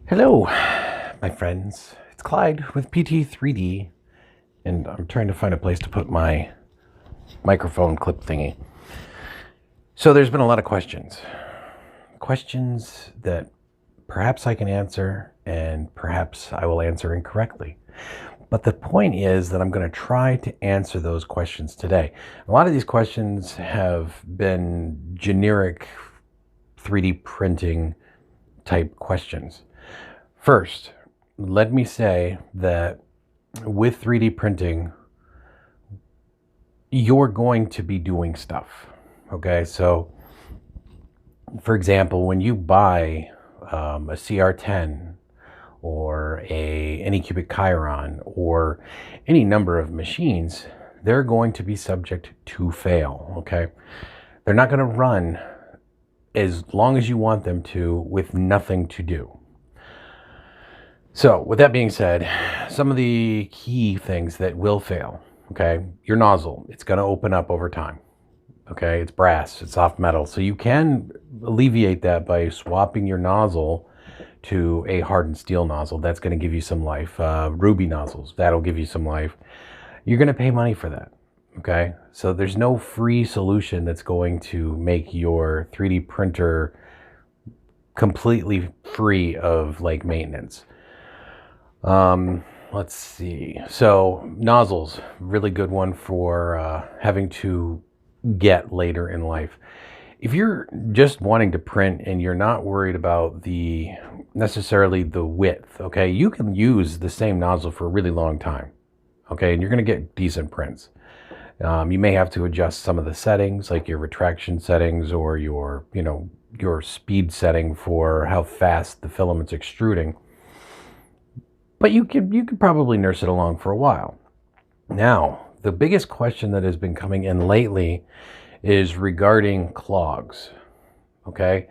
Hello, my friends. It's Clyde with PT3D, and I'm trying to find a place to put my microphone clip thingy. So there's been a lot of questions. Questions that perhaps I can answer, and perhaps I will answer incorrectly. But the point is that I'm going to try to answer those questions today. A lot of these questions have been generic 3D printing type questions. First, let me say that with 3D printing, you're going to be doing stuff. Okay, so for example, when you buy a CR10 or a Anycubic Chiron or any number of machines, they're going to be subject to fail. Okay, they're not going to run as long as you want them to with nothing to do. So with that being said, some of the key things that will fail, okay, your nozzle, it's going to open up over time. Okay, it's brass, it's soft metal. So you can alleviate that by swapping your nozzle to a hardened steel nozzle. That's going to give you some life. Ruby nozzles, that'll give you some life. You're going to pay money for that. Okay, so there's no free solution that's going to make your 3D printer completely free of like maintenance. Let's see. So nozzles, really good one for having to get later in life. If you're just wanting to print and you're not worried about necessarily the width, okay, you can use the same nozzle for a really long time, okay, and you're going to get decent prints. You may have to adjust some of the settings, like your retraction settings or your speed setting for how fast the filament's extruding. But you could probably nurse it along for a while. Now, the biggest question that has been coming in lately is regarding clogs. Okay,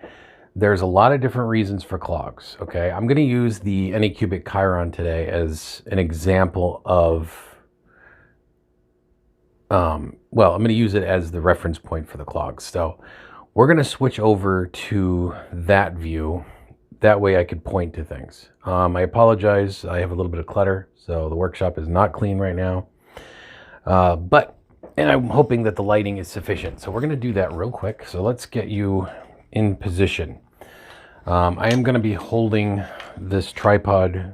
there's a lot of different reasons for clogs. Okay, I'm going to use the Anycubic Chiron today as an example of. I'm going to use it as the reference point for the clogs. So we're going to switch over to that view. That way I could point to things. I apologize. I have a little bit of clutter, so the workshop is not clean right now. And I'm hoping that the lighting is sufficient. So we're going to do that real quick. So let's get you in position. I am going to be holding this tripod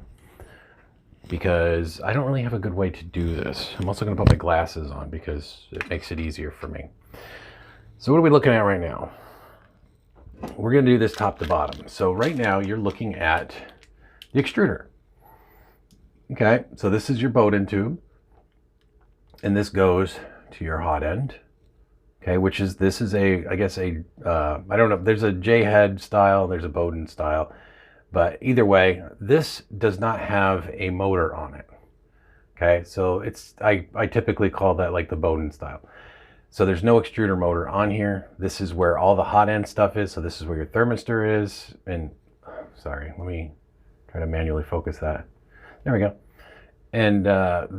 because I don't really have a good way to do this. I'm also going to put my glasses on because it makes it easier for me. So what are we looking at right now? We're going to do this top to bottom. So right now you're looking at the extruder. Okay, so this is your Bowden tube. And this goes to your hot end. Okay, this is I guess I don't know, there's a J-head style, there's a Bowden style. But either way, this does not have a motor on it. Okay, so I typically call that like the Bowden style. So there's no extruder motor on here. This is where all the hot end stuff is. So this is where your thermistor is. And sorry, let me try to manually focus that. There we go. And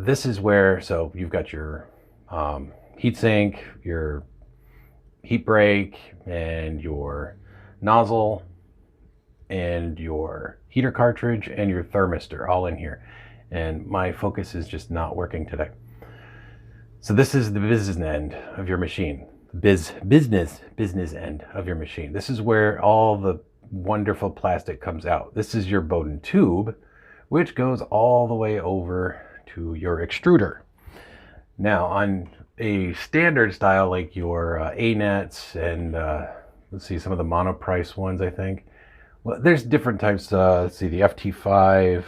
this is where, so you've got your heat sink, your heat break, and your nozzle, and your heater cartridge, and your thermistor all in here. And my focus is just not working today. So this is the business end of your machine. Business end of your machine. This is where all the wonderful plastic comes out. This is your Bowden tube, which goes all the way over to your extruder. Now on a standard style like your A-nets and let's see, some of the monoprice ones, I think. Well, there's different types. Let's see, the FT5.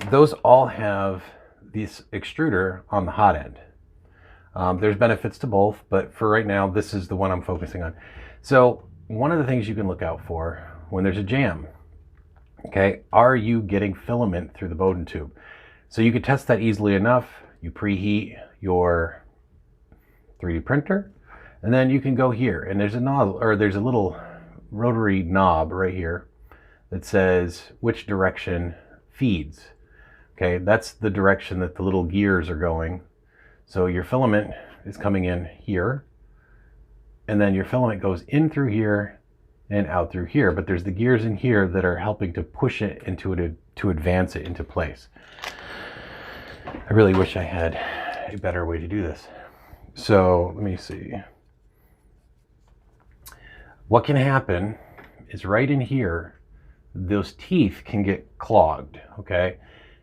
Those all have this extruder on the hot end. There's benefits to both, but for right now, this is the one I'm focusing on. So one of the things you can look out for when there's a jam, okay, are you getting filament through the Bowden tube? So you could test that easily enough. You preheat your 3D printer, and then you can go here, and there's a nozzle, or there's a little rotary knob right here that says which direction feeds. Okay, that's the direction that the little gears are going. So your filament is coming in here, and then your filament goes in through here and out through here. But there's the gears in here that are helping to push it into it, to advance it into place. I really wish I had a better way to do this. So let me see. What can happen is right in here, those teeth can get clogged, okay?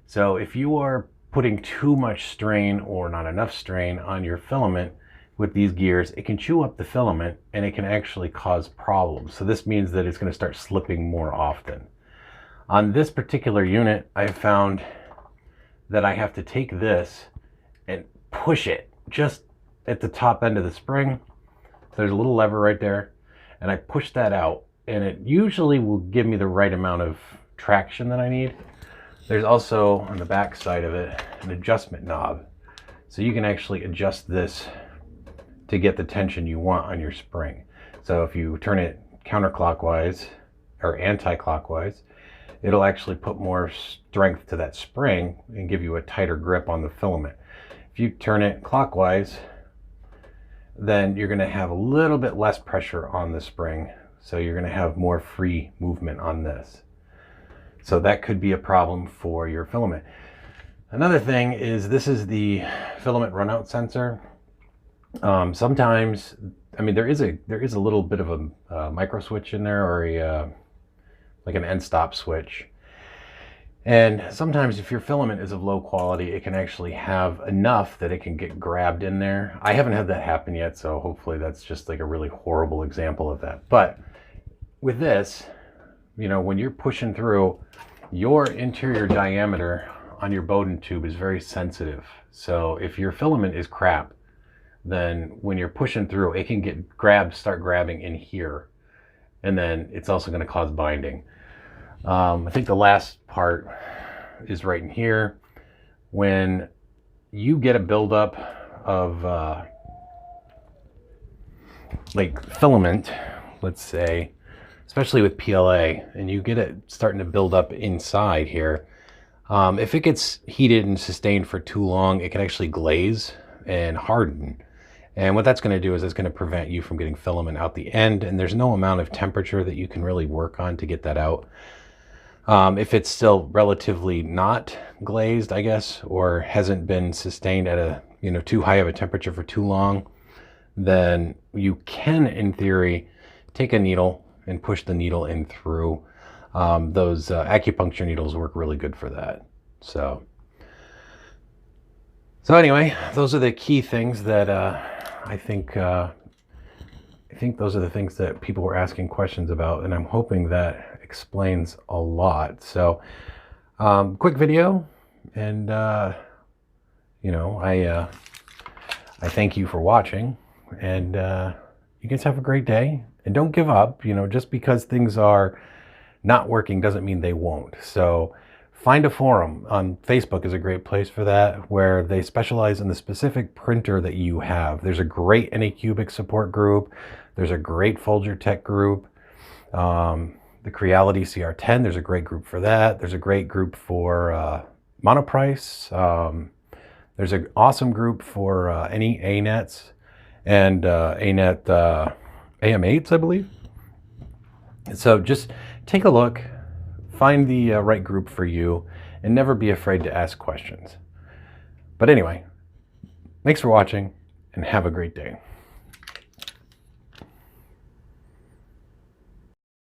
So if you are putting too much strain or not enough strain on your filament with these gears, it can chew up the filament and it can actually cause problems. So this means that it's going to start slipping more often. On this particular unit, I found that I have to take this and push it just at the top end of the spring. So there's a little lever right there, and I push that out, and it usually will give me the right amount of traction that I need. There's also on the back side of it an adjustment knob, so you can actually adjust this to get the tension you want on your spring. So if you turn it counterclockwise or anti-clockwise, it'll actually put more strength to that spring and give you a tighter grip on the filament. If you turn it clockwise, then you're going to have a little bit less pressure on the spring, so you're going to have more free movement on this. So that could be a problem for your filament. Another thing is, this is the filament runout sensor. Sometimes, I mean, there is a little bit of a micro switch in there, or a like an end stop switch. And sometimes if your filament is of low quality, it can actually have enough that it can get grabbed in there. I haven't had that happen yet, so hopefully that's just like a really horrible example of that. But with this, you know, when you're pushing through, your interior diameter on your Bowden tube is very sensitive. So if your filament is crap, then when you're pushing through, it can start grabbing in here. And then it's also going to cause binding. I think the last part is right in here. When you get a buildup of like filament, let's say, especially with PLA, and you get it starting to build up inside here, if it gets heated and sustained for too long, it can actually glaze and harden. And what that's going to do is it's going to prevent you from getting filament out the end, and there's no amount of temperature that you can really work on to get that out. If it's still relatively not glazed, I guess, or hasn't been sustained at a, you know, too high of a temperature for too long, then you can, in theory, take a needle and push the needle in through. Those acupuncture needles work really good for that. So anyway, those are the key things that I think those are the things that people were asking questions about, and I'm hoping that explains a lot. So quick video, and you know, I thank you for watching, and you guys have a great day, and don't give up. You know, just because things are not working doesn't mean they won't. So find a forum. On Facebook is a great place for that, where they specialize in the specific printer that you have. There's a great Anycubic support group. There's a great Folger Tech group. The Creality CR10, there's a great group for that. There's a great group for Monoprice. There's an awesome group for any ANETs and ANET AM8s, I believe. So just take a look, find the right group for you, and never be afraid to ask questions. But anyway, thanks for watching, and have a great day.